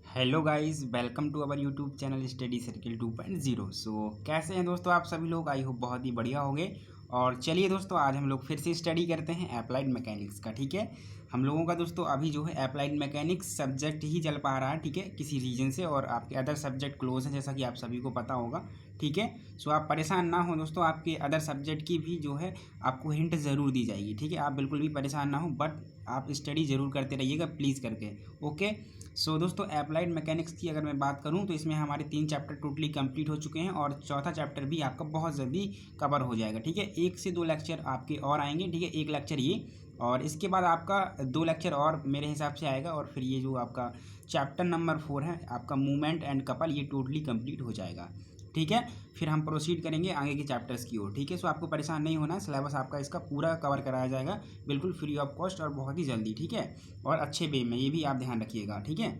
Hello guys, welcome to our YouTube channel study circle 2.0। कैसे हैं दोस्तों आप सभी लोग? आई होप बहुत ही बढ़िया होंगे। और चलिए दोस्तों, आज हम लोग फिर से स्टडी करते हैं अप्लाइड मैकेनिक्स का। ठीक है, हम लोगों का दोस्तों अभी जो है अप्लाइड मैकेनिक्स सब्जेक्ट ही चल पा रहा है। ठीक है, किसी रीजन से, और आपके अदर सब्जेक्ट क्लोज हैं जैसा कि आप सभी को पता होगा। ठीक है, सो आप परेशान ना हो दोस्तों, आपके अदर सब्जेक्ट की भी जो है आपको हिंट ज़रूर दी जाएगी। ठीक है, आप बिल्कुल भी परेशान ना हो, बट आप स्टडी ज़रूर करते रहिएगा प्लीज़ करके। ओके, सो दोस्तों अप्लाइड मैकेनिक्स की अगर मैं बात करूं तो इसमें हमारे 3 चैप्टर टोटली कंप्लीट हो चुके हैं, और चौथा चैप्टर भी आपका बहुत जल्दी कवर हो जाएगा। ठीक है, 1 से 2 लेक्चर आपके और आएंगे। ठीक है, 1 लेक्चर ये, और इसके बाद आपका 2 लेक्चर और मेरे हिसाब से आएगा, और फिर ये जो आपका चैप्टर नंबर 4 है आपका मूवमेंट एंड कपल, ये टोटली कंप्लीट हो जाएगा। ठीक है, फिर हम प्रोसीड करेंगे आगे के चैप्टर्स की ओर। ठीक है, सो आपको परेशान नहीं होना है, सिलेबस आपका इसका पूरा कवर कराया जाएगा बिल्कुल फ्री ऑफ कॉस्ट और बहुत ही जल्दी। ठीक है, और अच्छे वे में, ये भी आप ध्यान रखिएगा। ठीक है,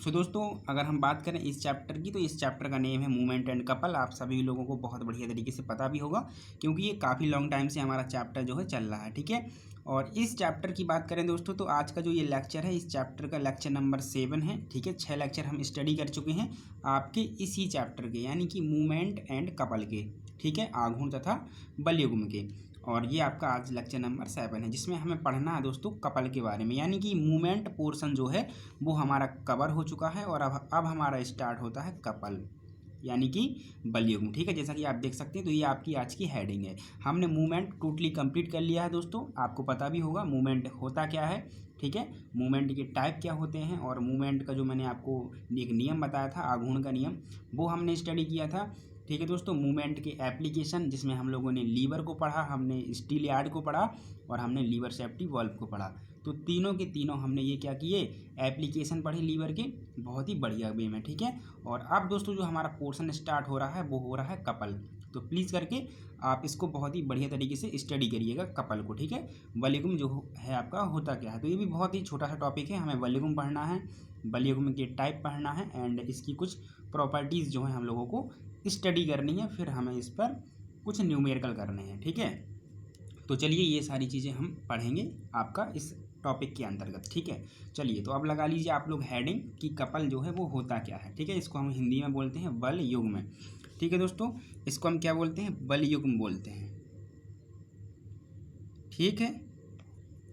सो दोस्तों अगर हम बात करें इस चैप्टर की, तो इस चैप्टर का नेम है मूवमेंट एंड कपल। आप सभी लोगों को बहुत बढ़िया तरीके से पता भी होगा, क्योंकि ये काफ़ी लॉन्ग टाइम से हमारा चैप्टर जो है चल रहा है। ठीक है, और इस चैप्टर की बात करें दोस्तों, तो आज का जो ये लेक्चर है, इस चैप्टर का लेक्चर नंबर 7 है। ठीक है, 6 लेक्चर हम स्टडी कर चुके हैं आपके इसी चैप्टर के, यानी कि मूवमेंट एंड कपल के। ठीक है, आघूर्ण तथा बलयुग्म के। और ये आपका आज लेक्चर नंबर 7 है, जिसमें हमें पढ़ना है दोस्तों कपल के बारे में, यानी कि मूवमेंट पोर्शन जो है वो हमारा कवर हो चुका है, और अब हमारा स्टार्ट होता है कपल, यानी कि बलयुग्म। ठीक है, जैसा कि आप देख सकते हैं, तो ये आपकी आज की हेडिंग है। हमने मूवमेंट टोटली कंप्लीट कर लिया है दोस्तों, आपको पता भी होगा मूवमेंट होता क्या है। ठीक है, मूवमेंट के टाइप क्या होते हैं, और मूवमेंट का जो मैंने आपको एक नियम बताया था, आघूर्ण का नियम, वो हमने स्टडी किया था। ठीक है दोस्तों, मूवमेंट के एप्लीकेशन, जिसमें हम लोगों ने लीवर को पढ़ा, हमने स्टील यार्ड को पढ़ा, और हमने लीवर सेफ्टी वाल्व को पढ़ा। तो तीनों के तीनों हमने ये क्या किए, एप्लीकेशन पढ़े लीवर के बहुत ही बढ़िया वे में। ठीक है, और अब दोस्तों जो हमारा पोर्शन स्टार्ट हो रहा है वो हो रहा है कपल। तो प्लीज़ करके आप इसको बहुत ही बढ़िया तरीके से स्टडी करिएगा कपल को। ठीक है, बलयुग्म जो है आपका होता क्या है, तो ये भी बहुत ही छोटा सा टॉपिक है। हमें बलयुग्म पढ़ना है, बलयुग्म के टाइप पढ़ना है, एंड इसकी कुछ प्रॉपर्टीज़ जो है हम लोगों को स्टडी करनी है, फिर हमें इस पर कुछ न्यूमेरिकल करने हैं। ठीक है, तो चलिए ये सारी चीज़ें हम पढ़ेंगे आपका इस टॉपिक के अंतर्गत। ठीक है, चलिए तो अब लगा लीजिए आप लोग हेडिंग कि कपल जो है वो होता क्या है। ठीक है, इसको हम हिंदी में बोलते हैं बल युग्म। ठीक है दोस्तों, इसको हम क्या बोलते हैं, बल युग्म बोलते हैं। ठीक है,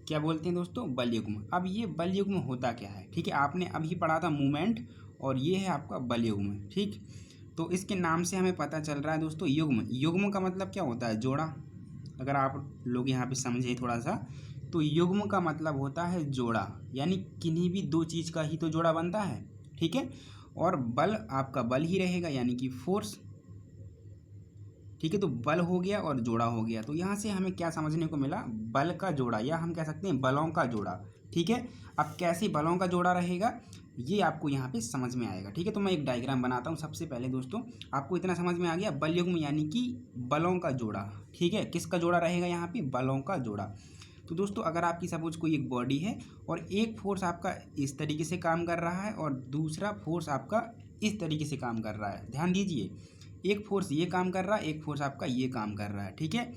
क्या बोलते हैं दोस्तों, बल युग्म। अब ये बल युग्म होता क्या है, ठीक है, आपने अभी पढ़ा था मूवमेंट, और ये है आपका बल युग्म। ठीक, तो इसके नाम से हमें पता चल रहा है दोस्तों युग्म। युग्म का मतलब क्या होता है, जोड़ा। अगर आप लोग यहाँ पे समझे थोड़ा सा, तो युग्म का मतलब होता है जोड़ा, यानी किन्हीं भी दो चीज़ का ही तो जोड़ा बनता है। ठीक है, और बल आपका बल ही रहेगा, यानी कि फोर्स। ठीक है, तो बल हो गया और जोड़ा हो गया, तो यहाँ से हमें क्या समझने को मिला, बल का जोड़ा, या हम कह सकते हैं बलों का जोड़ा। ठीक है, अब कैसे बलों का जोड़ा रहेगा ये आपको यहाँ पे समझ में आएगा। ठीक है, तो मैं एक डायग्राम बनाता हूँ सबसे पहले दोस्तों। आपको इतना समझ में आ गया, बल युग्म यानी कि बलों का जोड़ा। ठीक है, किसका जोड़ा रहेगा यहाँ पे, बलों का जोड़ा। तो दोस्तों अगर आपकी सपोज कोई एक बॉडी है, और एक फोर्स आपका इस तरीके से काम कर रहा है, और दूसरा फोर्स आपका इस तरीके से काम कर रहा है, ध्यान दीजिए, एक फोर्स ये काम कर रहा है, एक फोर्स आपका ये काम कर रहा है। ठीक है,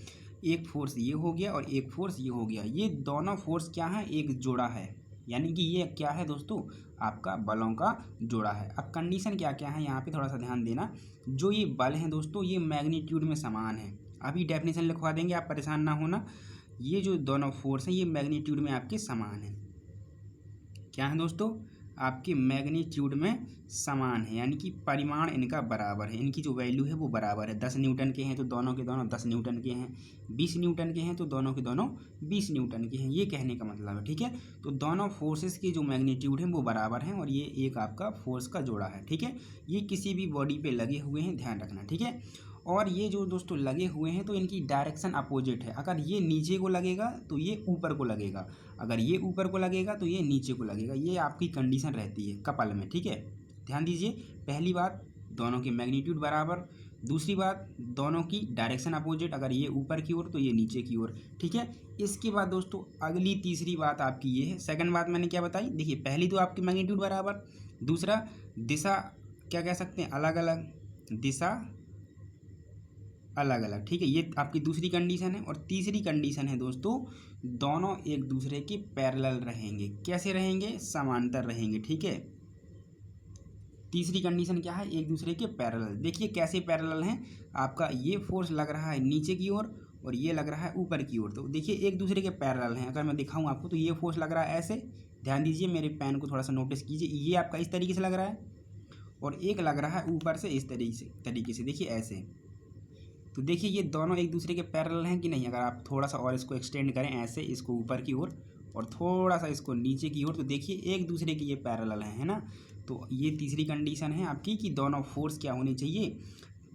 एक फोर्स ये हो गया और एक फोर्स ये हो गया, ये दोनों फोर्स क्या है, एक जोड़ा है, यानी कि ये क्या है दोस्तों, आपका बलों का जोड़ा है। अब कंडीशन क्या क्या है यहाँ पे थोड़ा सा ध्यान देना। जो ये बल हैं दोस्तों, ये मैग्नीट्यूड में समान है। अभी डेफिनेशन लिखवा देंगे, आप परेशान ना होना। ये जो दोनों फोर्स हैं ये मैग्नीट्यूड में आपके समान हैं। क्या है दोस्तों, आपके मैग्नीट्यूड में समान है, यानी कि परिमाण इनका बराबर है, इनकी जो वैल्यू है वो बराबर है। 10 न्यूटन के हैं तो दोनों के दोनों 10 न्यूटन के हैं, 20 न्यूटन के हैं तो दोनों के दोनों 20 न्यूटन के हैं, ये कहने का मतलब है। ठीक है, तो दोनों फोर्सेस की जो मैग्नीट्यूड है वो बराबर हैं, और ये एक आपका फोर्स का जोड़ा है। ठीक है, ये किसी भी बॉडी पे लगे हुए हैं, ध्यान रखना। ठीक है, और ये जो दोस्तों लगे हुए हैं तो इनकी डायरेक्शन अपोजिट है। अगर ये नीचे को लगेगा तो ये ऊपर को लगेगा, अगर ये ऊपर को लगेगा तो ये नीचे को लगेगा, ये आपकी कंडीशन रहती है कपल में। ठीक है, ध्यान दीजिए, पहली बात दोनों की मैग्नीट्यूड बराबर, दूसरी बात दोनों की डायरेक्शन अपोजिट, अगर ये ऊपर की ओर तो ये नीचे की ओर। ठीक है, इसके बाद दोस्तों अगली तीसरी बात आपकी ये है, सेकंड बात मैंने क्या बताई, देखिए पहली तो आपकी मैग्नीट्यूड बराबर, दूसरा दिशा क्या कह सकते हैं, अलग अलग, दिशा अलग अलग। ठीक है, ये आपकी दूसरी कंडीशन है, और तीसरी कंडीशन है दोस्तों, दोनों एक दूसरे के पैरेलल रहेंगे। कैसे रहेंगे, समांतर रहेंगे। ठीक है, तीसरी कंडीशन क्या है, एक दूसरे के पैरेलल। देखिए कैसे पैरेलल हैं, आपका ये फोर्स लग रहा है नीचे की ओर और ये लग रहा है ऊपर की ओर, तो देखिए एक दूसरे के पैरेलल हैं। अगर मैं दिखाऊं आपको तो ये फोर्स लग रहा है ऐसे, ध्यान दीजिए मेरे पेन को थोड़ा सा नोटिस कीजिए, ये आपका इस तरीके से लग रहा है और एक लग रहा है ऊपर से इस तरीके से देखिए ऐसे। तो देखिए ये दोनों एक दूसरे के पैरेलल हैं कि नहीं। अगर आप थोड़ा सा और इसको एक्सटेंड करें ऐसे, इसको ऊपर की ओर और थोड़ा सा इसको नीचे की ओर, तो देखिए एक दूसरे के ये पैरेलल हैं, है ना। तो ये तीसरी कंडीशन है आपकी कि दोनों फोर्स क्या होने चाहिए,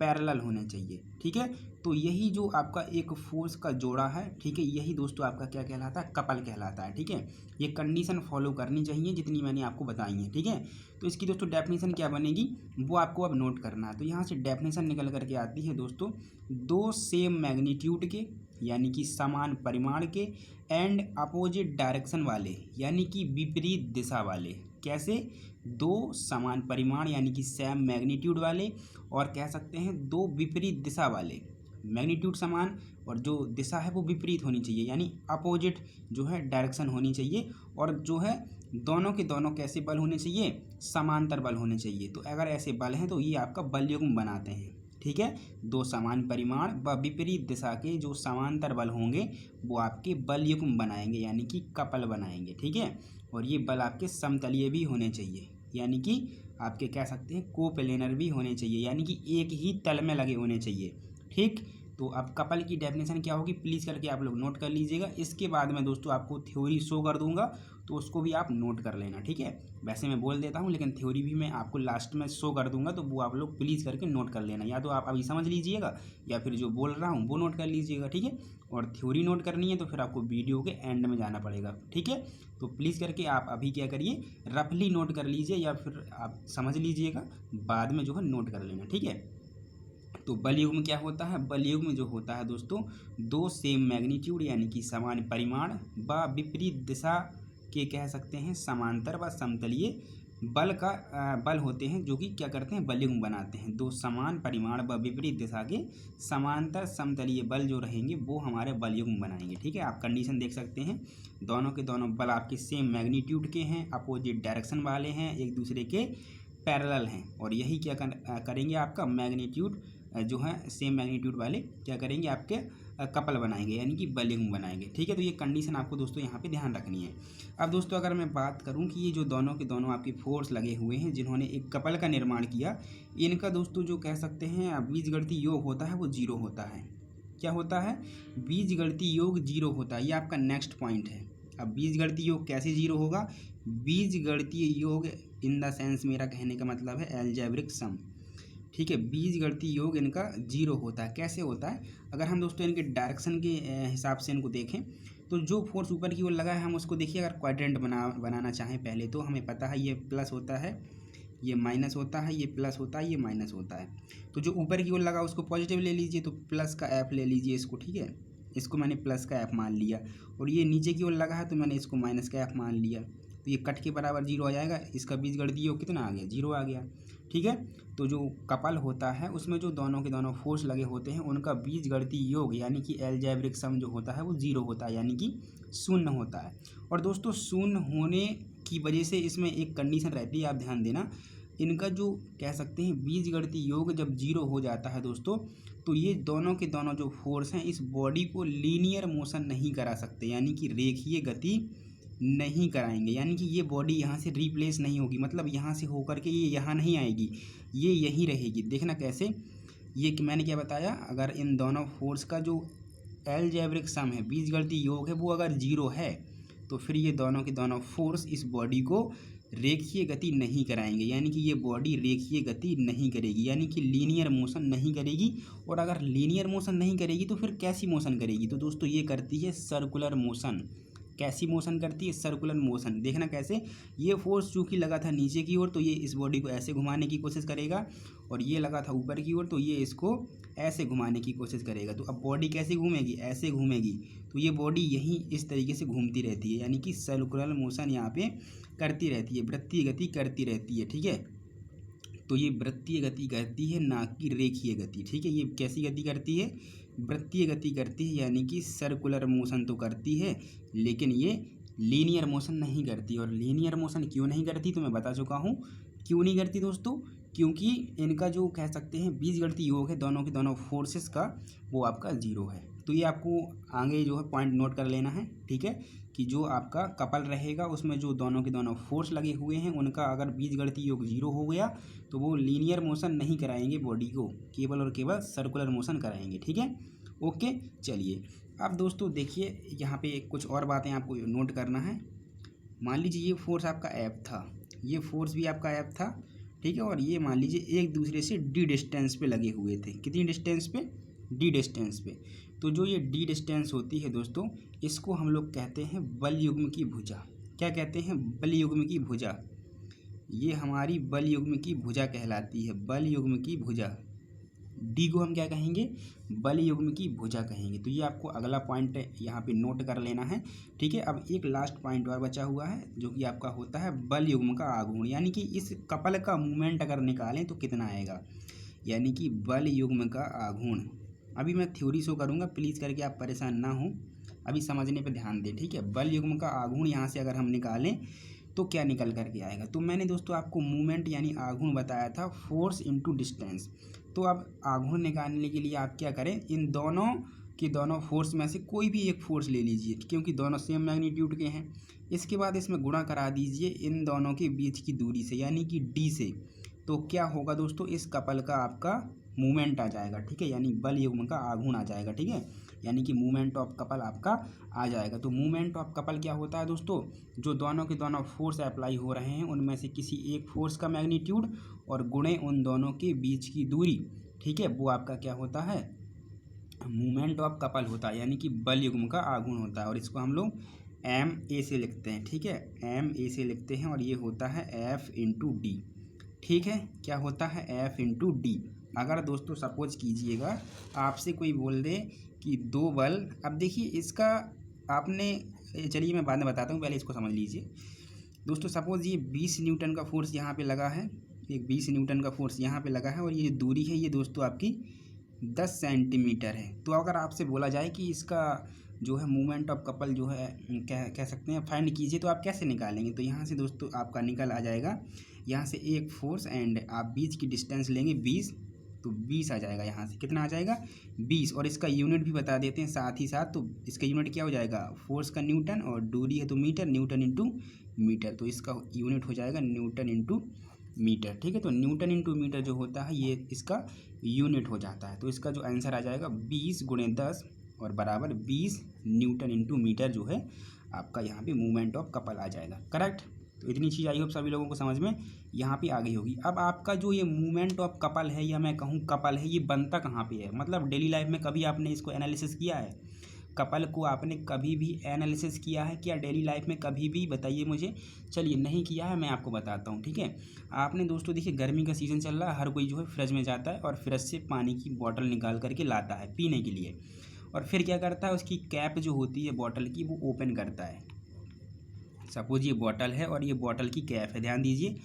पैरेलल होने चाहिए, ठीक है। तो यही जो आपका एक फोर्स का जोड़ा है, ठीक है, यही दोस्तों आपका क्या कहलाता है, कपल कहलाता है, ठीक है। ये कंडीशन फॉलो करनी चाहिए जितनी मैंने आपको बताई है, ठीक है। तो इसकी दोस्तों डेफिनेशन क्या बनेगी वो आपको अब नोट करना है। तो यहाँ से डेफिनेशन निकल करके आती है दोस्तों, दो सेम मैग्नीट्यूड के यानी कि समान परिमाण के एंड अपोजिट डायरेक्शन वाले यानी कि विपरीत दिशा वाले, कैसे, दो समान परिमाण यानी कि सेम मैग्नीट्यूड वाले और कह सकते हैं दो विपरीत दिशा वाले, मैग्नीट्यूड समान और जो दिशा है वो विपरीत होनी चाहिए यानी अपोजिट जो है डायरेक्शन होनी चाहिए, और जो है दोनों के दोनों कैसे बल होने चाहिए, समांतर बल होने चाहिए। तो अगर ऐसे बल हैं तो ये आपका बल युग्म बनाते हैं, ठीक है। दो समान परिमाण व विपरीत दिशा के जो समांतर बल होंगे वो आपके बल युग्म बनाएंगे यानी कि कपल बनाएंगे, ठीक है। और ये बल आपके समतलीय भी होने चाहिए यानी कि आपके कह सकते हैं कोप्लेनर भी होने चाहिए यानी कि एक ही तल में लगे होने चाहिए, ठीक। तो अब कपल की डेफिनेशन क्या होगी प्लीज़ करके आप लोग नोट कर लीजिएगा। इसके बाद मैं दोस्तों आपको थ्योरी शो कर दूंगा तो उसको भी आप नोट कर लेना, ठीक है। वैसे मैं बोल देता हूँ लेकिन थ्योरी भी मैं आपको लास्ट में शो कर दूंगा, तो वो आप लोग प्लीज़ करके नोट कर लेना, या तो आप अभी समझ लीजिएगा या फिर जो बोल रहा हूँ वो नोट कर लीजिएगा, ठीक है। और थ्योरी नोट करनी है तो फिर आपको वीडियो के एंड में जाना पड़ेगा, ठीक है। तो प्लीज़ करके आप अभी क्या करिए, रफली नोट कर लीजिए या फिर आप समझ लीजिएगा, बाद में जो है नोट कर लेना, ठीक है। तो बल युग्म क्या होता है, बल युग्म जो होता है दोस्तों, दो सेम मैग्नीट्यूड यानी कि समान परिमाण व विपरीत दिशा के कह सकते हैं समांतर व समतलीय बल का बल होते हैं जो कि क्या करते हैं, बल युग्म बनाते हैं। दो समान परिमाण व विपरीत दिशा के समांतर समतलीय बल जो रहेंगे वो हमारे बल युग्म बनाएंगे, ठीक है। आप कंडीशन देख सकते हैं, दोनों के दोनों बल आपके सेम मैग्नीट्यूड के हैं, अपोजिट डायरेक्शन वाले हैं, एक दूसरे के पैरेलल हैं, और यही क्या करेंगे, आपका मैग्नीट्यूड जो है सेम मैग्नीट्यूड वाले क्या करेंगे, आपके कपल बनाएंगे यानी कि बल युग्म बनाएंगे, ठीक है। तो ये कंडीशन आपको दोस्तों यहाँ पे ध्यान रखनी है। अब दोस्तों अगर मैं बात करूँ कि ये जो दोनों के दोनों आपके फोर्स लगे हुए हैं जिन्होंने एक कपल का निर्माण किया, इनका दोस्तों जो कह सकते हैं बीजगणितीय योग होता है वो जीरो होता है। क्या होता है, बीजगणितीय योग जीरो होता है, ये आपका नेक्स्ट पॉइंट है। अब बीजगणितीय योग कैसे जीरो होगा, बीजगणितीय योग इन द सेंस मेरा कहने का मतलब है अलजेब्रिक सम, ठीक है। बीजगणितीय योग इनका जीरो होता है। कैसे होता है, अगर हम दोस्तों इनके डायरेक्शन के हिसाब से इनको देखें तो जो फोर्स ऊपर की ओर लगा है हम उसको देखिए, अगर क्वाड्रेंट बनाना चाहें पहले तो हमें पता है ये प्लस होता है, ये माइनस होता है, ये प्लस होता है, ये माइनस होता है। तो जो ऊपर की ओर लगा उसको पॉजिटिव ले लीजिए, तो प्लस का एफ ले लीजिए इसको, ठीक है। इसको मैंने प्लस का एफ मान लिया, और ये नीचे की ओर लगा है तो मैंने इसको माइनस का एफ मान लिया, तो ये कट के बराबर जीरो आ जाएगा। इसका बीजगणितीय योग कितना आ गया, जीरो आ गया, ठीक है। तो जो कपल होता है उसमें जो दोनों के दोनों फोर्स लगे होते हैं उनका बीजगणितीय योग यानी कि अलजेब्रिक सम जो होता है वो जीरो होता है यानी कि शून्य होता है। और दोस्तों शून्य होने की वजह से इसमें एक कंडीशन रहती है, आप ध्यान देना, इनका जो कह सकते हैं बीजगणितीय योग जब जीरो हो जाता है दोस्तों, तो ये दोनों के दोनों जो फोर्स हैं इस बॉडी को लीनियर मोशन नहीं करा सकते यानी कि रेखीय गति नहीं कराएंगे, यानी कि ये बॉडी यहाँ से रिप्लेस नहीं होगी, मतलब यहाँ से होकर के ये यहाँ नहीं आएगी, ये यहीं रहेगी। देखना कैसे, ये मैंने क्या बताया, अगर इन दोनों फोर्स का जो अलजेब्रिक सम है, बीजगणितीय योग है, वो अगर जीरो है तो फिर ये दोनों के दोनों फोर्स इस बॉडी को रेखीय गति नहीं कराएंगे, यानी कि ये बॉडी रेखीय गति नहीं करेगी यानी कि लीनियर मोशन नहीं करेगी। और अगर लीनियर मोशन नहीं करेगी तो फिर कैसी मोशन करेगी, तो दोस्तों ये करती है सर्कुलर मोशन। कैसी मोशन करती है, सर्कुलर मोशन। देखना कैसे, ये फोर्स चूँकि लगा था नीचे की ओर तो ये इस बॉडी को ऐसे घुमाने की कोशिश करेगा, और ये लगा था ऊपर की ओर तो ये इसको ऐसे घुमाने की कोशिश करेगा। तो अब बॉडी कैसे घूमेगी, ऐसे घूमेगी, तो ये बॉडी यहीं इस तरीके से घूमती रहती है यानी कि सर्कुलर मोशन यहाँ पे करती रहती है, वृत्तीय गति करती रहती है, ठीक है। तो ये वृत्तीय गति करती है ना कि रेखीय गति, ठीक है। ये कैसी गति करती है, वृत्तीय गति करती है यानी कि सर्कुलर मोशन तो करती है लेकिन ये लीनियर मोशन नहीं करती। और लीनियर मोशन क्यों नहीं करती तो मैं बता चुका हूँ क्यों नहीं करती दोस्तों, क्योंकि इनका जो कह सकते हैं बीजगणितीय योग है दोनों के दोनों फोर्सेस का, वो आपका 0 है। तो ये आपको आगे जो है पॉइंट नोट कर लेना है, ठीक है, कि जो आपका कपल रहेगा उसमें जो दोनों के दोनों फोर्स लगे हुए हैं उनका अगर बीजगणितीय योग 0 हो गया तो वो लीनियर मोशन नहीं कराएंगे बॉडी को, केवल और केवल सर्कुलर मोशन कराएंगे, ठीक है। ओके, चलिए अब दोस्तों देखिए यहाँ पे कुछ और बातें आपको नोट करना है। मान लीजिए ये फोर्स आपका एफ था, ये फोर्स भी आपका एफ था, ठीक है, और ये मान लीजिए एक दूसरे से डी डिस्टेंस पे लगे हुए थे। कितनी डिस्टेंस पे? डी डिस्टेंस पे। तो जो ये डी डिस्टेंस होती है दोस्तों, इसको हम लोग कहते हैं बल युग्म की भुजा। क्या कहते हैं? बल युग्म की भुजा। ये हमारी बल युग्म की भुजा कहलाती है, बल युग्म की भुजा। डी को हम क्या कहेंगे? बल युग्म की भुजा कहेंगे। तो ये आपको अगला पॉइंट यहाँ पे नोट कर लेना है, ठीक है। अब एक लास्ट पॉइंट और बचा हुआ है जो कि आपका होता है बल युग्म का आघूर्ण, यानी कि इस कपल का मूवमेंट अगर निकालें तो कितना आएगा, यानी कि बल युग्म का आघूर्ण। अभी मैं थ्योरी शो करूँगा, प्लीज़ करके आप परेशान ना हो, अभी समझने पर ध्यान दें, ठीक है। बल युग्म का आघूर्ण यहाँ से अगर हम निकालें तो क्या निकल करके आएगा। तो मैंने दोस्तों आपको मूवमेंट यानी आघूर्ण बताया था फोर्स इनटू डिस्टेंस। तो अब आघूर्ण निकालने के लिए आप क्या करें, इन दोनों के दोनों फोर्स में से कोई भी एक फोर्स ले लीजिए, क्योंकि दोनों सेम मैग्नीट्यूड के हैं। इसके बाद इसमें गुणा करा दीजिए इन दोनों के बीच की दूरी से, यानी कि डी से। तो क्या होगा दोस्तों, इस कपल का आपका मूवमेंट आ जाएगा, ठीक है, यानी बल युग्म का आघूर्ण आ जाएगा, ठीक है, यानी कि मूवमेंट ऑफ कपल आपका आ जाएगा। तो मूवमेंट ऑफ कपल क्या होता है दोस्तों, जो दोनों के दोनों फोर्स अप्लाई हो रहे हैं उनमें से किसी एक फोर्स का मैग्नीट्यूड और गुणे उन दोनों के बीच की दूरी, ठीक है, वो आपका क्या होता है, मूवमेंट ऑफ कपल होता है, यानी कि बल युग्म का आघूर्ण होता है। और इसको हम लोग एम ए से लिखते हैं, ठीक है, एम ए से लिखते हैं, और ये होता है एफ इंटू डी, ठीक है। क्या होता है? F into D. अगर दोस्तों सपोज कीजिएगा आपसे कोई बोल दे कि दो बल, अब देखिए इसका आपने, चलिए मैं बाद में बताता हूँ, पहले इसको समझ लीजिए दोस्तों। सपोज ये 20 न्यूटन का फोर्स यहाँ पे लगा है, एक 20 न्यूटन का फोर्स यहाँ पे लगा है, और ये दूरी है ये दोस्तों आपकी 10 सेंटीमीटर है। तो अगर आपसे बोला जाए कि इसका जो है मूवमेंट ऑफ कपल जो है कह सकते हैं फाइंड कीजिए, तो आप कैसे निकालेंगे? तो यहाँ से दोस्तों आपका निकल आ जाएगा, यहाँ से एक फोर्स एंड आप बीच की डिस्टेंस लेंगे 20, तो 20 आ जाएगा, यहाँ से कितना आ जाएगा 20। और इसका यूनिट भी बता देते हैं साथ ही साथ, तो इसका यूनिट क्या हो जाएगा, फोर्स का न्यूटन और दूरी है तो मीटर, न्यूटन इंटू मीटर, तो इसका यूनिट हो जाएगा न्यूटन इंटू मीटर, ठीक है। तो न्यूटन इंटू मीटर जो होता है ये इसका यूनिट हो जाता है। तो इसका जो आंसर आ जाएगा 20 × 10 और बराबर 20 न्यूटन इंटू मीटर जो है आपका यहाँ पे मूवमेंट ऑफ कपल आ जाएगा, करेक्ट। तो इतनी चीज़ आई होप सभी लोगों को समझ में यहाँ पे आ गई होगी। अब आपका जो ये मूवमेंट ऑफ कपल है, या मैं कहूँ कपल है, ये बनता कहाँ पे है, मतलब डेली लाइफ में कभी आपने इसको एनालिसिस किया है? कपल को आपने कभी भी एनालिसिस किया है क्या डेली लाइफ में, कभी भी? बताइए मुझे। चलिए नहीं किया है, मैं आपको बताता हूँ, ठीक है। आपने दोस्तों देखिए गर्मी का सीज़न चल रहा है, हर कोई जो है फ्रिज में जाता है और फ्रिज से पानी की बोतल निकाल करके लाता है पीने के लिए, और फिर क्या करता है, उसकी कैप जो होती है बोतल की वो ओपन करता है। सपोज ये बोतल है और ये बोतल की कैप है, ध्यान दीजिए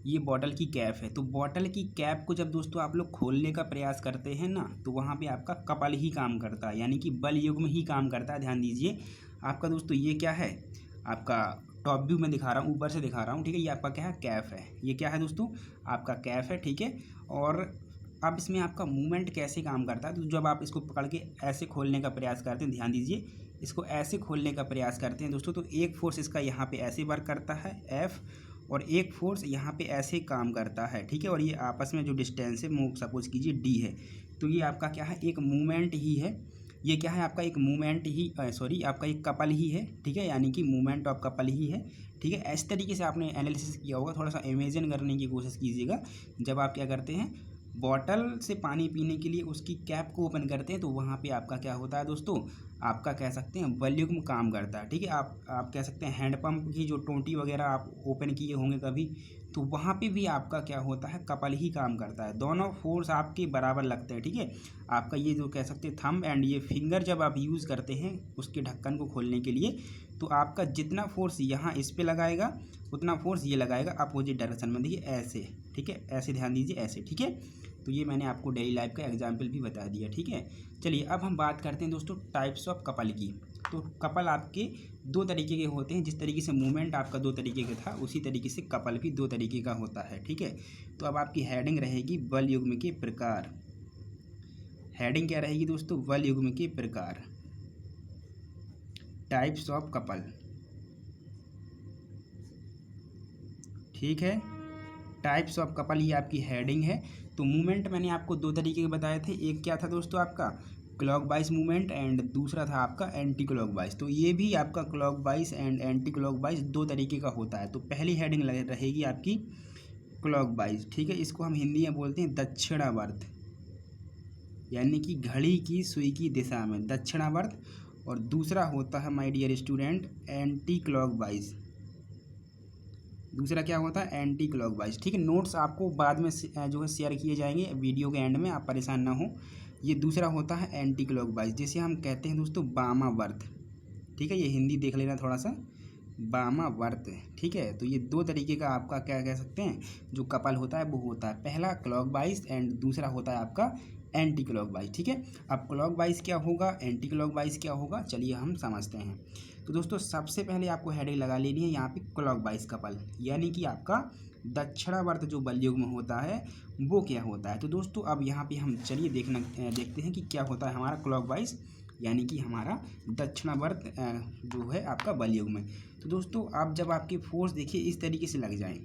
ये बोतल की कैप है। तो बोतल की कैप को जब दोस्तों आप लोग खोलने का प्रयास करते हैं ना, तो वहाँ पे आपका कपल ही काम करता है, यानी कि बल युग्म ही काम करता है। ध्यान दीजिए आपका दोस्तों ये क्या है, आपका टॉप व्यू में दिखा रहा हूँ, ऊपर से दिखा रहा हूँ, ठीक है। ये आपका क्या है, कैप है, ये क्या है दोस्तों, आपका कैप है, ठीक है। और अब इसमें आपका मूवमेंट कैसे काम करता है, तो जब आप इसको पकड़ के ऐसे खोलने का प्रयास करते हैं, ध्यान दीजिए इसको ऐसे खोलने का प्रयास करते हैं दोस्तों, तो एक फोर्स इसका यहाँ पे ऐसे वर्क करता है एफ, और एक फोर्स यहाँ पे ऐसे काम करता है, ठीक है। और ये आपस में जो डिस्टेंस है मूव सपोज कीजिए डी है, तो ये आपका क्या है, एक मूवमेंट ही है, ये क्या है आपका एक मूवमेंट ही सॉरी आपका एक कपल ही है, ठीक है, यानी कि मूवमेंट ऑफ कपल ही है, ठीक है। इस तरीके से आपने एनालिसिस किया होगा, थोड़ा सा इमेजिन करने की कोशिश कीजिएगा। जब आप क्या करते हैं, बॉटल से पानी पीने के लिए उसकी कैप को ओपन करते हैं, तो वहाँ पे आपका क्या होता है दोस्तों, आपका कह सकते हैं बल युग्म काम करता है, ठीक है। आप कह सकते हैं हैंडपम्प की जो टोंटी वगैरह आप ओपन किए होंगे कभी, तो वहाँ पे भी आपका क्या होता है, कपल ही काम करता है, दोनों फोर्स आपके बराबर लगते हैं, ठीक है। आपका ये जो कह सकते हैं थंब एंड ये फिंगर जब आप यूज़ करते हैं उसके ढक्कन को खोलने के लिए, तो आपका जितना फोर्स यहाँ इस पर लगाएगा उतना फोर्स ये लगाएगा अपोजिट डायरेक्शन में, देखिए ऐसे, ठीक है, ऐसे ध्यान दीजिए ऐसे, ठीक है। तो ये मैंने आपको डेली लाइफ का एग्जाम्पल भी बता दिया, ठीक है। चलिए अब हम बात करते हैं दोस्तों टाइप्स ऑफ कपल की। तो कपल आपके दो तरीके के होते हैं। जिस तरीके से मूवमेंट आपका दो तरीके का था, उसी तरीके से कपल भी दो तरीके का होता है, ठीक है। तो अब आपकी हेडिंग रहेगी बल युग्म के प्रकार। हेडिंग क्या रहेगी दोस्तों? बल युग्म के प्रकार, टाइप्स ऑफ कपल, ठीक है। टाइप्स ऑफ कपल ये आपकी हेडिंग है। तो मूवमेंट मैंने आपको दो तरीके के बताए थे। एक क्या था दोस्तों आपका क्लॉकवाइज मूवमेंट, एंड दूसरा था आपका एंटी क्लॉकवाइज। तो ये भी आपका क्लॉकवाइज एंड एंटी क्लॉकवाइज दो तरीके का होता है। तो पहली हेडिंग रहेगी आपकी क्लॉकवाइज, ठीक है। इसको हम हिंदी में बोलते हैं दक्षिणावर्त, यानी कि घड़ी की सुई की दिशा में दक्षिणावर्त। और दूसरा होता है my dear student anticlockwise. दूसरा क्या होता है? एंटी क्लॉकवाइज, ठीक है। नोट्स आपको बाद में जो है शेयर किए जाएंगे वीडियो के एंड में, आप परेशान ना हो। ये दूसरा होता है एंटी क्लॉकवाइज, जिसे हम कहते हैं दोस्तों वामावर्त, ठीक है। ये हिंदी देख लेना थोड़ा सा, वामावर्त, ठीक है। तो ये दो तरीके का आपका क्या कह सकते हैं जो कपल होता है वो होता है, पहला क्लॉकवाइज एंड दूसरा होता है आपका एंटी क्लॉकवाइज, ठीक है। अब क्लॉकवाइज क्या होगा, एंटी क्लॉकवाइज क्या होगा, चलिए हम समझते हैं। तो दोस्तों सबसे पहले आपको हेडिंग लगा लेनी है यहाँ पे क्लॉकवाइज कपल, यानी कि आपका दक्षिणावर्त जो बल युग्म होता है वो क्या होता है। तो दोस्तों अब यहाँ पे हम चलिए देखते हैं कि क्या होता है हमारा क्लॉकवाइज, यानी कि हमारा दक्षिणावर्त जो है आपका बल युग्म। तो दोस्तों अब जब आपके फोर्स देखिए इस तरीके से लग जाए,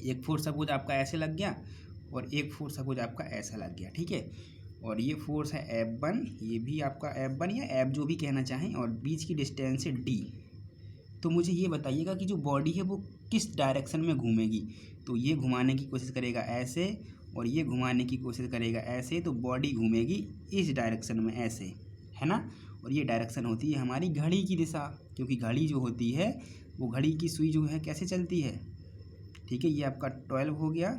एक फोर्स सपोज आपका ऐसे लग गया और एक फोर्स सपोज आपका ऐसा लग गया, ठीक है। और ये फोर्स है F1, ये भी आपका F1 या F जो भी कहना चाहें, और बीच की डिस्टेंस है D। तो मुझे ये बताइएगा कि जो बॉडी है वो किस डायरेक्शन में घूमेगी। तो ये घुमाने की कोशिश करेगा ऐसे, और ये घुमाने की कोशिश करेगा ऐसे, तो बॉडी घूमेगी इस डायरेक्शन में ऐसे, है ना। और ये डायरेक्शन होती है हमारी घड़ी की दिशा, क्योंकि घड़ी जो होती है वो घड़ी की सुई जो है कैसे चलती है, ठीक है। ये आपका 12 हो गया,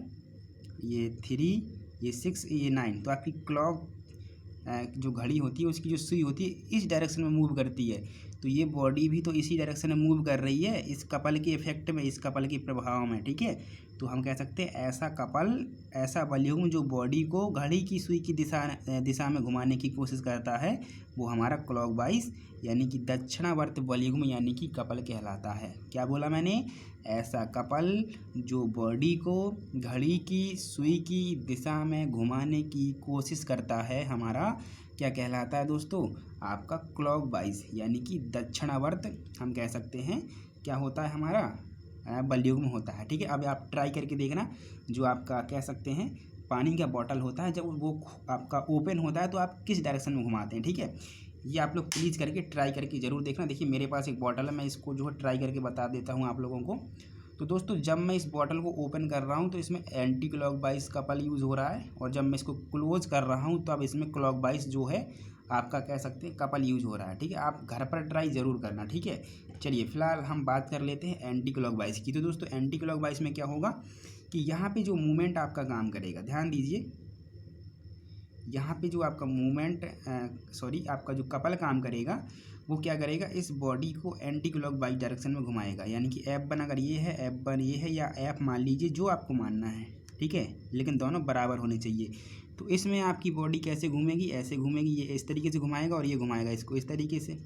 ये 3, ये 6, ये 9। तो आपकी क्लॉक जो घड़ी होती है उसकी जो सुई होती है इस डायरेक्शन में मूव करती है। तो ये बॉडी भी तो इसी डायरेक्शन में मूव कर रही है, इस कपल के इफेक्ट में, इस कपल के प्रभाव में, ठीक है। तो हम कह सकते हैं ऐसा कपल, ऐसा बल युग्म जो बॉडी को घड़ी की सुई की दिशा में घुमाने की कोशिश करता है वो हमारा क्लॉकवाइज यानी कि दक्षिणावर्त बल युग्म यानी कि कपल कहलाता है। क्या बोला मैंने? ऐसा कपल जो बॉडी को घड़ी की सुई की दिशा में घुमाने की कोशिश करता है हमारा क्या कहलाता है दोस्तों? आपका क्लॉकवाइज यानी कि दक्षिणावर्त हम कह सकते हैं क्या होता है हमारा बल युग्म होता है, ठीक है। अब आप ट्राई करके देखना, जो आपका कह सकते हैं पानी का बॉटल होता है, जब वो आपका ओपन होता है तो आप किस डायरेक्शन में घुमाते हैं, ठीक है। ये आप लोग प्लीज़ करके ट्राई करके ज़रूर देखना। देखिए मेरे पास एक बॉटल है, मैं इसको जो है ट्राई करके बता देता हूँ आप लोगों को। तो दोस्तों जब मैं इस बॉटल को ओपन कर रहा हूँ तो इसमें एंटी क्लॉकवाइज कपल यूज़ हो रहा है, और जब मैं इसको क्लोज कर रहा हूँ तो अब इसमें क्लॉकवाइज जो है आपका कह सकते हैं कपल यूज हो रहा है, ठीक है। आप घर पर ट्राई ज़रूर करना, ठीक है। चलिए फिलहाल हम बात कर लेते हैं एंटी क्लॉकवाइज की। तो दोस्तों एंटी क्लॉकवाइज में क्या होगा कि यहाँ पे जो मूवमेंट आपका काम करेगा, ध्यान दीजिए, यहाँ पे जो आपका मूवमेंट आपका जो कपल काम करेगा वो क्या करेगा, इस बॉडी को एंटी क्लॉकवाइज डायरेक्शन में घुमाएगा। यानी कि F1 अगर ये है, F1 ये है, या F मान लीजिए जो आपको मानना है, ठीक है, लेकिन दोनों बराबर होने चाहिए। तो इसमें आपकी बॉडी कैसे घूमेगी, ऐसे घूमेगी, ये इस तरीके से घुमाएगा और ये घुमाएगा इसको इस तरीके से,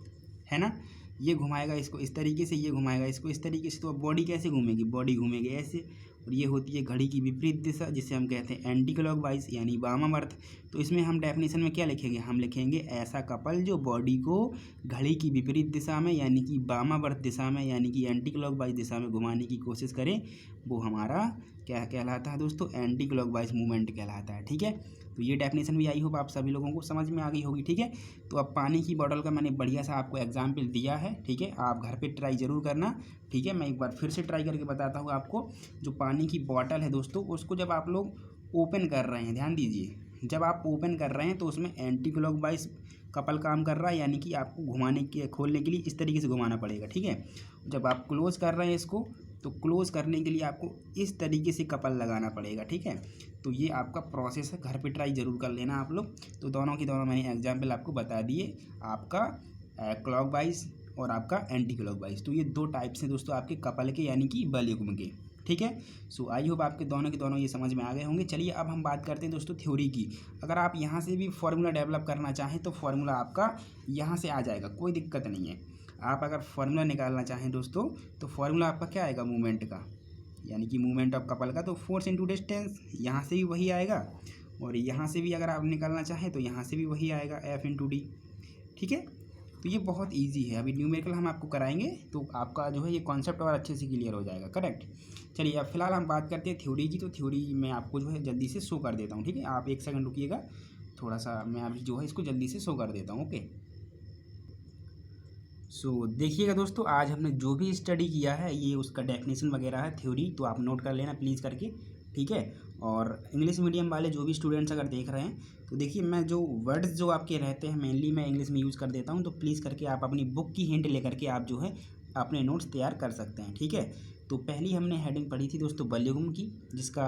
है ना। ये घुमाएगा इसको इस तरीके से, ये घुमाएगा इसको इस तरीके से। तो अब बॉडी कैसे घूमेगी, बॉडी घूमेगी ऐसे, और ये होती है घड़ी की विपरीत दिशा जिसे हम कहते हैं एंटी क्लॉकवाइज यानी वामावर्त। तो इसमें हम डेफिनेशन में क्या लिखेंगे, हम लिखेंगे ऐसा कपल जो बॉडी को घड़ी की विपरीत दिशा में यानी कि वामावर्त दिशा में यानी कि एंटी क्लॉकवाइज दिशा में घुमाने की कोशिश करे वो हमारा क्या कहलाता है दोस्तों, एंटी क्लॉकवाइज मूवमेंट कहलाता है, ठीक है। तो ये डेफिनेशन भी आई होप आप सभी लोगों को समझ में आ गई होगी, ठीक है। तो अब पानी की बोतल का मैंने बढ़िया सा आपको एग्जाम्पल दिया है, ठीक है। आप घर पे ट्राई ज़रूर करना, ठीक है। मैं एक बार फिर से ट्राई करके बताता हूँ आपको। जो पानी की बोतल है दोस्तों, उसको जब आप लोग ओपन कर रहे हैं, ध्यान दीजिए, जब आप ओपन कर रहे हैं तो उसमें एंटी क्लॉकवाइज कपल काम कर रहा है, यानी कि आपको घुमाने के खोलने के लिए इस तरीके से घुमाना पड़ेगा, ठीक है। जब आप क्लोज कर रहे हैं इसको, तो क्लोज करने के लिए आपको इस तरीके से कपल लगाना पड़ेगा, ठीक है। तो ये आपका प्रोसेस है, घर पे ट्राई ज़रूर कर लेना आप लोग। तो दोनों की दोनों मैंने एग्जाम्पल आपको बता दिए, आपका क्लॉकवाइज और आपका एंटी क्लॉकवाइज। तो ये दो टाइप्स हैं दोस्तों आपके कपल के यानी कि बल युग्म के। ठीक है। सो आई होप आपके दोनों के दोनों ये समझ में आ गए होंगे। चलिए अब हम बात करते हैं दोस्तों थ्योरी की। अगर आप यहाँ से भी फार्मूला डेवलप करना चाहें तो फार्मूला आपका यहाँ से आ जाएगा, कोई दिक्कत नहीं है। आप अगर फार्मूला निकालना चाहें दोस्तों तो फार्मूला आपका क्या आएगा मूवमेंट का, यानी कि मूवमेंट ऑफ कपल का, तो फोर्स इंटू डिस्टेंस, यहाँ से भी वही आएगा और यहाँ से भी अगर आप निकालना चाहें तो यहाँ से भी वही आएगा, एफ इंटू डी। ठीक है, तो ये बहुत इजी है। अभी न्यूमेरिकल हम आपको कराएंगे तो आपका जो है ये कॉन्सेप्ट और अच्छे से क्लियर हो जाएगा। करेक्ट। चलिए अब फिलहाल हम बात करते हैं थ्योरी की। तो थ्योरी मैं आपको जो है जल्दी से शो कर देता हूँ। ठीक है, आप एक सेकंड रुकिएगा, थोड़ा सा मैं अभी जो है इसको जल्दी से शो कर देता हूँ। ओके, सो देखिएगा दोस्तों, आज हमने जो भी स्टडी किया है ये उसका डेफिनेशन वगैरह है थ्योरी, तो आप नोट कर लेना प्लीज़ करके। ठीक है, और इंग्लिश मीडियम वाले जो भी स्टूडेंट्स अगर देख रहे हैं तो देखिए, मैं जो वर्ड्स जो आपके रहते हैं मेनली मैं इंग्लिश में यूज़ कर देता हूँ, तो प्लीज़ करके आप अपनी बुक की हिंट लेकर के आप जो है अपने नोट्स तैयार कर सकते हैं। ठीक है, तो पहली हमने हेडिंग पढ़ी थी दोस्तों बलयुग्म की, जिसका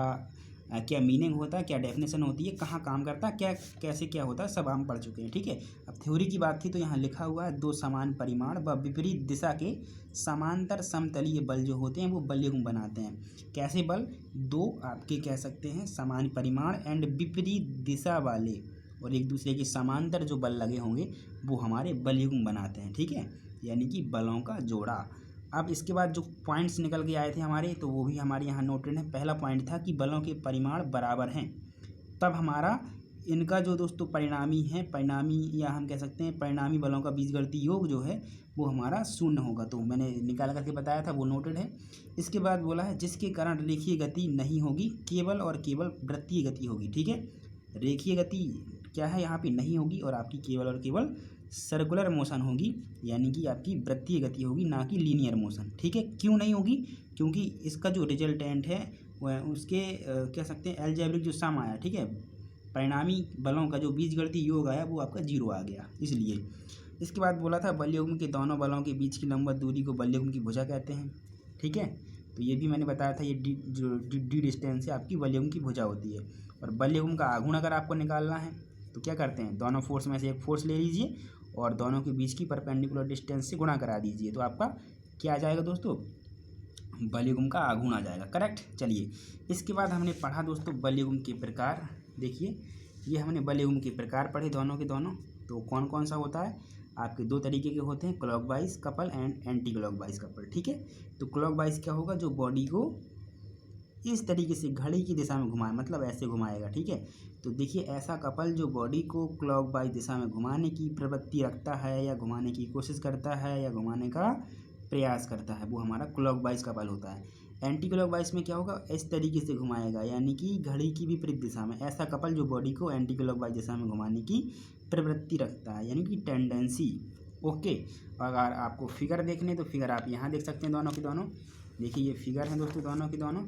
क्या मीनिंग होता है, क्या डेफिनेशन होती है, कहाँ काम करता है, क्या कैसे क्या होता है, सब हम पढ़ चुके हैं। ठीक है, अब थ्योरी की बात थी तो यहाँ लिखा हुआ है, दो समान परिमाण व विपरीत दिशा के समांतर समतलीय बल जो होते हैं वो बलयुग्म बनाते हैं। कैसे बल, दो आपके कह सकते हैं समान परिमाण एंड विपरीत दिशा वाले और एक दूसरे के समांतर जो बल लगे होंगे वो हमारे बलयुग्म बनाते हैं। ठीक है, यानी कि बलों का जोड़ा। अब इसके बाद जो पॉइंट्स निकल के आए थे हमारे, तो वो भी हमारे यहाँ नोटेड है। पहला पॉइंट था कि बलों के परिमाण बराबर हैं, तब हमारा इनका जो दोस्तों परिणामी है, परिणामी या हम कह सकते हैं परिणामी बलों का बीजगणितीय योग जो है वो हमारा शून्य होगा। तो मैंने निकाल करके बताया था, वो नोटेड है। इसके बाद बोला है जिसके कारण रेखीय गति नहीं होगी, केवल और केवल वृत्तीय गति होगी। ठीक है, रेखीय गति क्या है यहाँ पे नहीं होगी और आपकी केवल और केवल सर्कुलर मोशन होगी, यानी कि आपकी वृत्तीय गति होगी, ना कि लीनियर मोशन। ठीक है, क्यों नहीं होगी, क्योंकि इसका जो रिजल्टेंट है वह उसके कह सकते हैं एल्जेब्रिक जो सम आया, ठीक है, परिणामी बलों का जो बीजगणितीय योग आया वो आपका जीरो आ गया, इसलिए। इसके बाद बोला था बलयुग्म के दोनों बलों के बीच की लंबवत दूरी को बलयुग्म की भुजा कहते हैं। ठीक है, तो ये भी मैंने बताया था, ये डी डिस्टेंस है आपकी बलयुग्म की भुजा होती है। और बलयुग्म का आघूर्ण अगर आपको निकालना है तो क्या करते हैं, दोनों फोर्स में से एक फोर्स ले लीजिए और दोनों के बीच की परपेंडिकुलर डिस्टेंस से गुणा करा दीजिए, तो आपका क्या आ जाएगा दोस्तों, बलयुग्म का आघूर्ण आ जाएगा। करेक्ट। चलिए इसके बाद हमने पढ़ा दोस्तों बलयुग्म के प्रकार। देखिए ये हमने बलयुग्म के प्रकार पढ़े दोनों के दोनों। तो कौन कौन सा होता है, आपके दो तरीके के होते हैं, clockwise couple and anti clockwise couple. ठीक है, तो क्लॉकवाइज क्या होगा, जो बॉडी को इस तरीके से घड़ी की दिशा में घुमाए, मतलब ऐसे घुमाएगा। ठीक है, तो देखिए ऐसा कपल जो बॉडी को क्लॉकवाइज दिशा में घुमाने की प्रवृत्ति रखता है या घुमाने की कोशिश करता है या घुमाने का प्रयास करता है, वो हमारा क्लॉकवाइज कपल होता है। एंटी क्लॉकवाइज में क्या होगा, इस तरीके से घुमाएगा, यानी कि घड़ी की विपरीत दिशा में। ऐसा कपल जो बॉडी को एंटी क्लॉकवाइज दिशा में घुमाने की प्रवृत्ति रखता है, यानी कि टेंडेंसी। ओके, अगर आपको फिगर देखने तो फिगर आप यहाँ देख सकते हैं दोनों के दोनों। देखिए ये फिगर है दोस्तों दोनों के दोनों,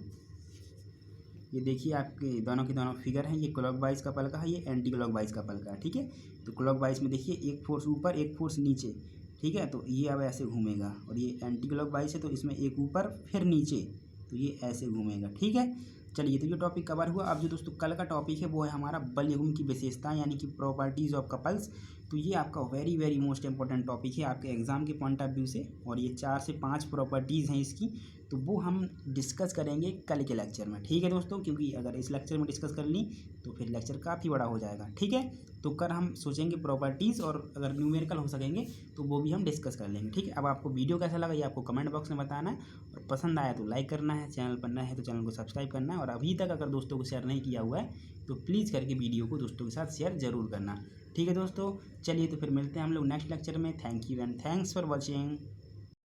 ये देखिए आपके दोनों के दोनों फिगर हैं। ये क्लॉकवाइज कपल का है, ये एंटी क्लॉकवाइज कपल का है। ठीक है, तो क्लॉकवाइज में देखिए एक फोर्स ऊपर एक फोर्स नीचे। ठीक है, तो ये अब ऐसे घूमेगा, और ये एंटी क्लॉकवाइज है तो इसमें एक ऊपर फिर नीचे, तो ये ऐसे घूमेगा। ठीक है, चलिए तो ये टॉपिक कवर हुआ। अब जो दोस्तों कल का टॉपिक है वो है हमारा बलयुग्म की विशेषताएं, यानी कि प्रॉपर्टीज़ ऑफ कपल्स। तो ये आपका very very most important topic है आपके एग्जाम के पॉइंट ऑफ व्यू से, और ये 4 से 5 प्रॉपर्टीज़ हैं इसकी, तो वो हम डिस्कस करेंगे कल के लेक्चर में। ठीक है दोस्तों, क्योंकि अगर इस लेक्चर में डिस्कस कर ली तो फिर लेक्चर काफ़ी बड़ा हो जाएगा। ठीक है, तो कल हम सोचेंगे प्रॉपर्टीज़, और अगर न्यूमेरिकल हो सकेंगे तो वो भी हम डिस्कस कर लेंगे। ठीक है, अब आपको वीडियो कैसा लगा ये आपको कमेंट बॉक्स में बताना है, और पसंद आया तो लाइक करना है, चैनल पर नया है तो चैनल को सब्सक्राइब करना है, और अभी तक अगर दोस्तों को शेयर नहीं किया हुआ है तो प्लीज़ करके वीडियो को दोस्तों के साथ शेयर ज़रूर करना। ठीक है दोस्तों, चलिए तो फिर मिलते हैं हम लोग नेक्स्ट लेक्चर में। Thank you and thanks for watching.